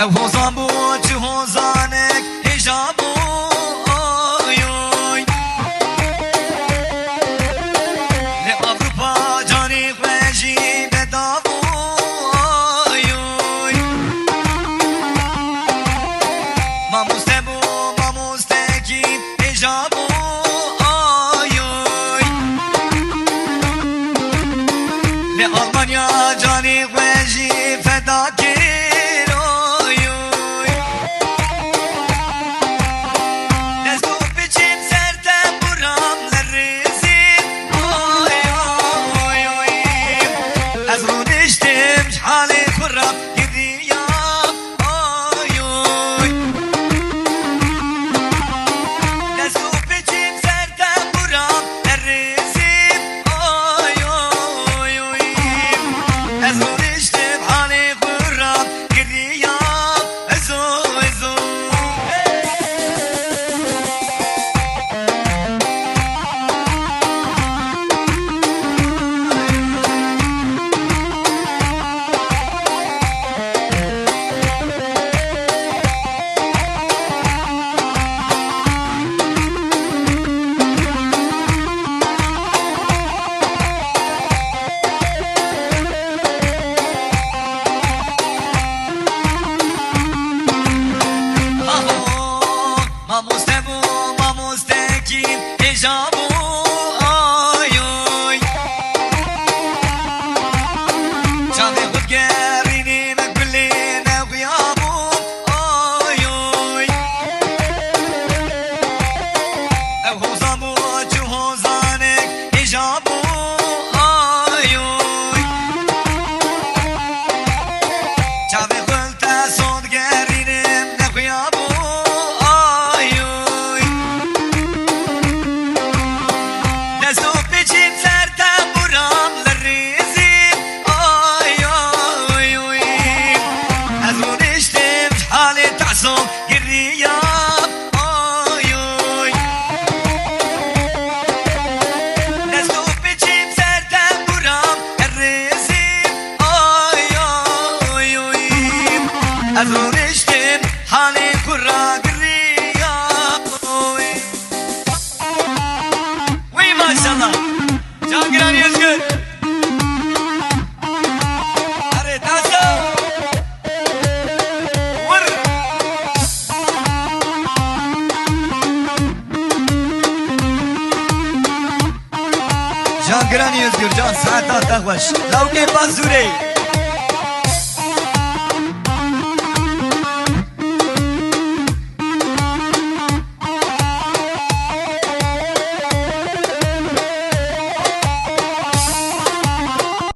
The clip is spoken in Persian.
او هوزان بود چه هوزانک هجابو آیوی لی اروپا جانی خوشی بدابو آیوی ماموسته بو ماموسته کی هجابو آیوی لی آلمانیا جانی خوشی فداکی جان گرانی özgür جان ساعتات تخوش لو که بازوره